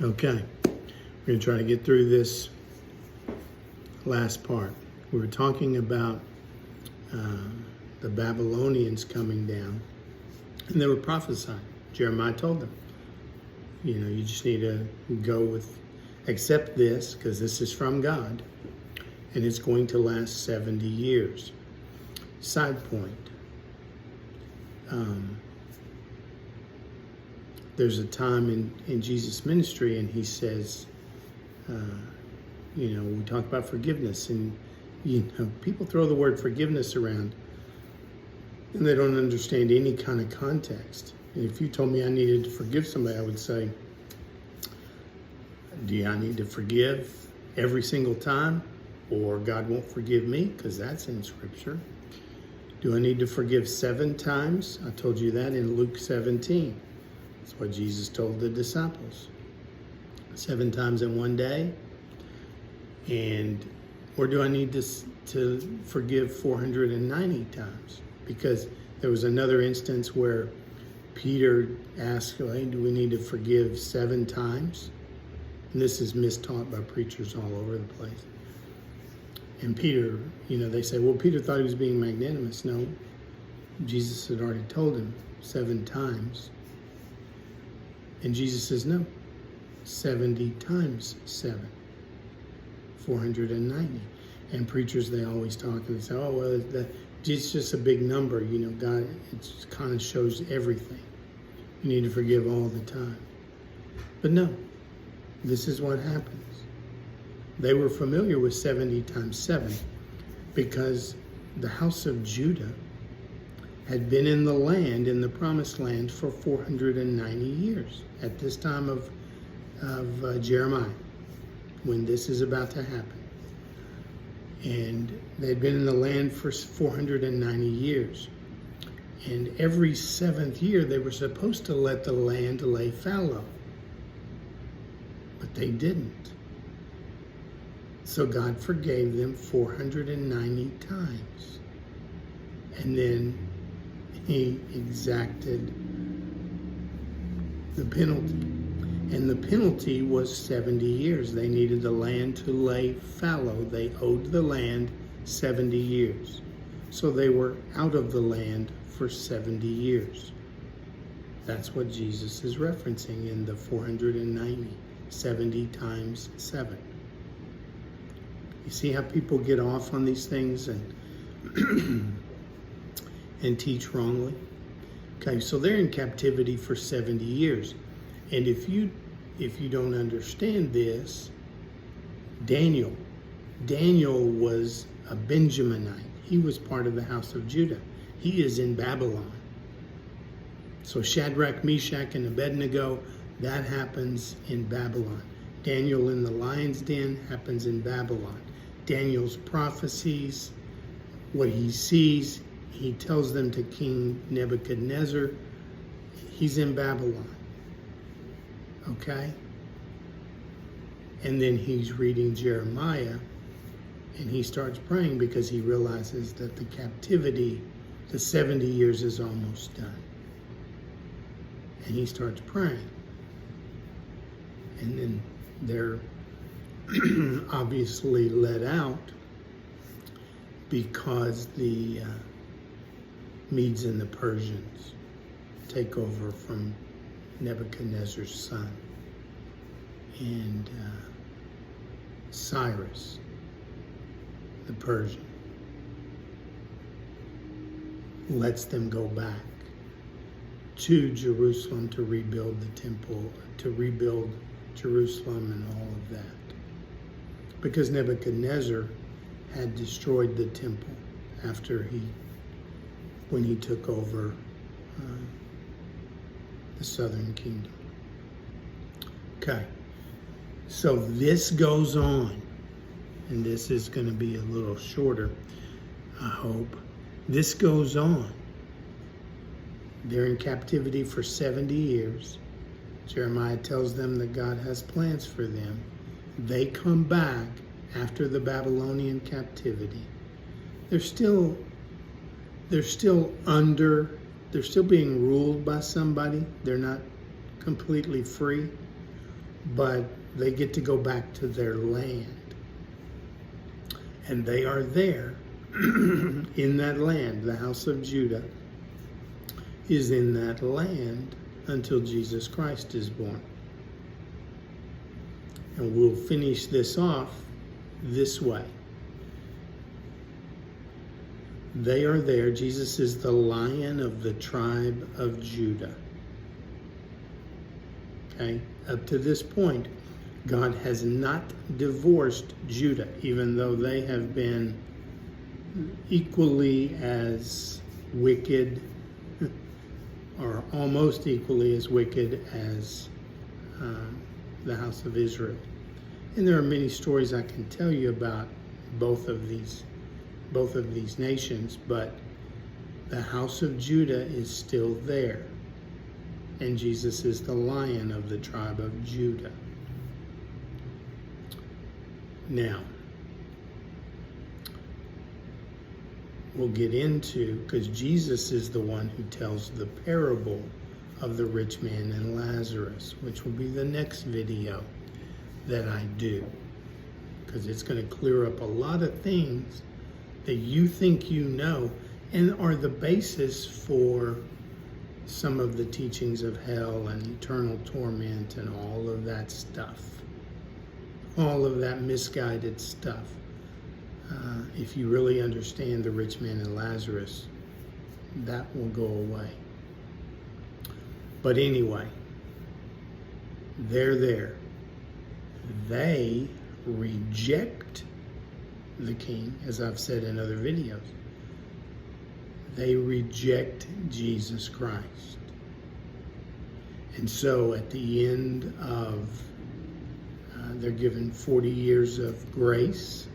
Okay, we're going to try to get through this last part. We were talking about the Babylonians coming down, and they were prophesying. Jeremiah told them, you just need to accept this, because this is from God, and it's going to last 70 years. Side point. There's a time in Jesus' ministry, and he says, we talk about forgiveness, and people throw the word forgiveness around, and they don't understand any kind of context. And if you told me I needed to forgive somebody, I would say, do I need to forgive every single time, or God won't forgive me? Because that's in Scripture. Do I need to forgive 7 times? I told you that in Luke 17. That's what Jesus told the disciples. 7 times in one day? Or do I need to forgive 490 times? Because there was another instance where Peter asked, hey, do we need to forgive 7 times? And this is mistaught by preachers all over the place. And Peter, they say, well, Peter thought he was being magnanimous. No, Jesus had already told him 7 times. And Jesus says, no, 70 times 7, 490. And preachers, they always talk and they say, oh, well, it's just a big number. God, it kind of shows everything. You need to forgive all the time. But no, this is what happens. They were familiar with 70 times 7 because the house of Judah had been in the land, in the promised land, for 490 years at this time of Jeremiah, when this is about to happen. And they'd been in the land for 490 years. And every 7th year, they were supposed to let the land lay fallow. But they didn't. So God forgave them 490 times. And then he exacted the penalty. And the penalty was 70 years. They needed the land to lay fallow. They owed the land 70 years. So they were out of the land for 70 years. That's what Jesus is referencing in the 490, 70 times 7. You see how people get off on these things and and teach wrongly? Okay, so they're in captivity for 70 years. And if you don't understand this, Daniel was a Benjaminite. He was part of the house of Judah. He is in Babylon. So Shadrach, Meshach, and Abednego, that happens in Babylon. Daniel in the lion's den happens in Babylon. Daniel's prophecies, what he sees, he tells them to King Nebuchadnezzar. He's in Babylon. Okay? And then he's reading Jeremiah, and he starts praying because he realizes that the captivity, the 70 years is almost done. And he starts praying. And then they're obviously let out because the Medes and the Persians take over from Nebuchadnezzar's son. And Cyrus, the Persian, lets them go back to Jerusalem to rebuild the temple, to rebuild Jerusalem and all of that. Because Nebuchadnezzar had destroyed the temple when he took over the southern kingdom. Okay, so this goes on, and this is going to be a little shorter, I hope. This goes on. They're in captivity for 70 years. Jeremiah tells them that God has plans for them. They come back after the Babylonian captivity. They're still being ruled by somebody. They're not completely free. but they get to go back to their land. And they are there in that land. The house of Judah is in that land until Jesus Christ is born. And we'll finish this off this way. They are there. Jesus is the Lion of the tribe of Judah. Okay? Up to this point, God has not divorced Judah, even though they have been equally as wicked, or almost equally as wicked as the house of Israel. And there are many stories I can tell you about both of these nations, but the house of Judah is still there. And Jesus is the Lion of the tribe of Judah. Now, we'll get into, because Jesus is the one who tells the parable of the rich man and Lazarus, which will be the next video that I do, because it's going to clear up a lot of things that you think you know and are the basis for some of the teachings of hell and eternal torment and all of that stuff. All of that misguided stuff. If you really understand the rich man and Lazarus, that will go away. But anyway, they're there. They reject the king, as I've said in other videos. They reject Jesus Christ. And so at the end of they're given 40 years of grace.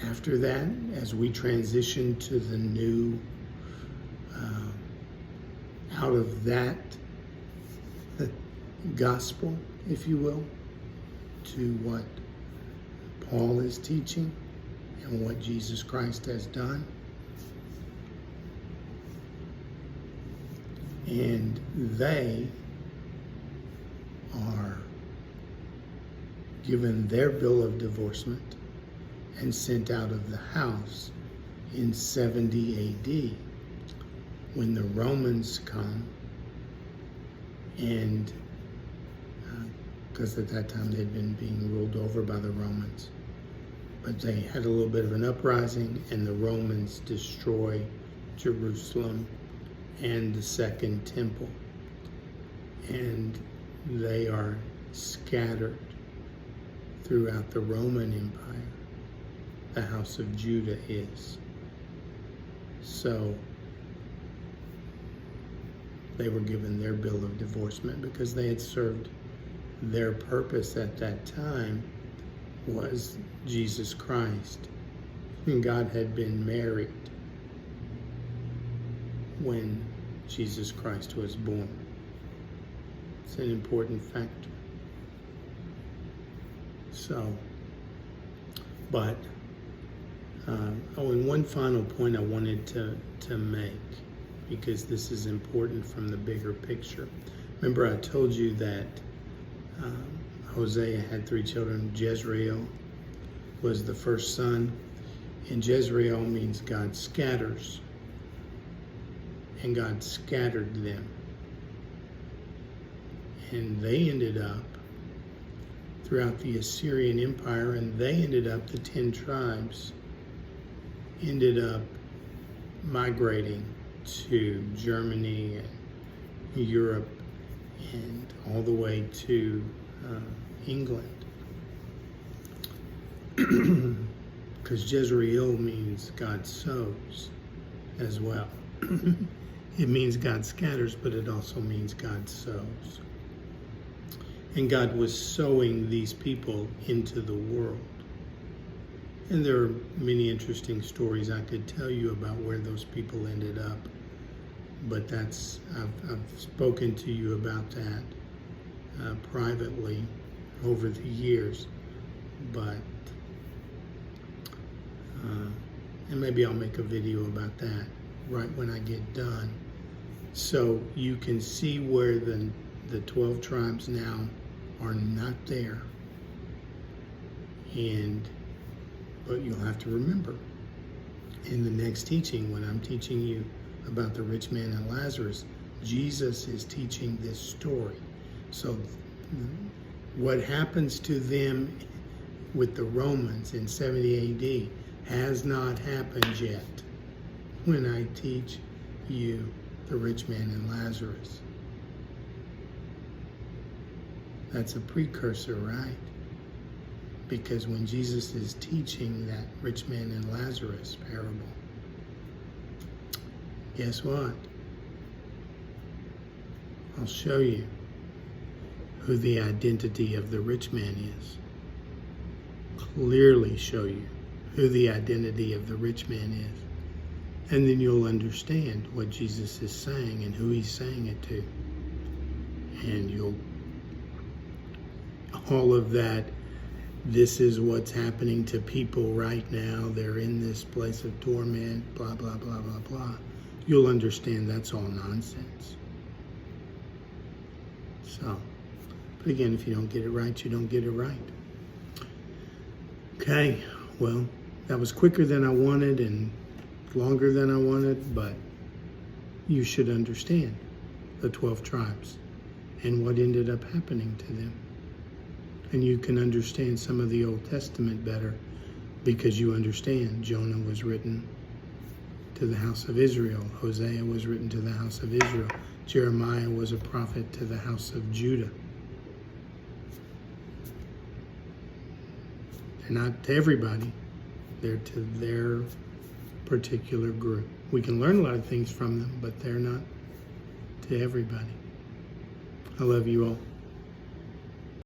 After that, as we transition to the new, out of that gospel, if you will, to what Paul is teaching and what Jesus Christ has done. And they are given their bill of divorcement and sent out of the house in 70 AD when the Romans come, and because at that time they'd been being ruled over by the Romans. But they had a little bit of an uprising, and the Romans destroy Jerusalem and the Second Temple. And they are scattered throughout the Roman Empire. The house of Judah is. So they were given their bill of divorcement because they had served their purpose at that time was Jesus Christ. And God had been married when Jesus Christ was born. It's an important factor. So, but, and one final point I wanted to make, because this is important from the bigger picture. Remember I told you that Hosea had 3 children. Jezreel was the first son, and Jezreel means God scatters. And God scattered them. And they ended up throughout the Assyrian Empire, and they ended up, the 10 tribes, ended up migrating to Germany and Europe and all the way to England. Because Jezreel means God sows as well. It means God scatters, but it also means God sows. And God was sowing these people into the world. And there are many interesting stories I could tell you about where those people ended up. But that's, I've spoken to you about that privately over the years. But, and maybe I'll make a video about that right when I get done, So you can see where the 12 tribes now are not there. But you'll have to remember, in the next teaching, when I'm teaching you about the rich man and Lazarus, Jesus is teaching this story. So what happens to them with the Romans in 70 AD has not happened yet when I teach you the rich man and Lazarus. That's a precursor, right? Because when Jesus is teaching that rich man and Lazarus parable, guess what? I'll show you who the identity of the rich man is. Clearly show you who the identity of the rich man is. And then you'll understand what Jesus is saying and who he's saying it to. And all of that, this is what's happening to people right now. They're in this place of torment, blah, blah, blah, blah, blah. You'll understand that's all nonsense. So, but again, if you don't get it right, you don't get it right. Okay, well, that was quicker than I wanted and longer than I wanted, but you should understand the 12 tribes and what ended up happening to them. And you can understand some of the Old Testament better because you understand Jonah was written to the house of Israel. Hosea was written to the house of Israel. Jeremiah was a prophet to the house of Judah. They're not to everybody. They're to their particular group. We can learn a lot of things from them, but they're not to everybody. I love you all.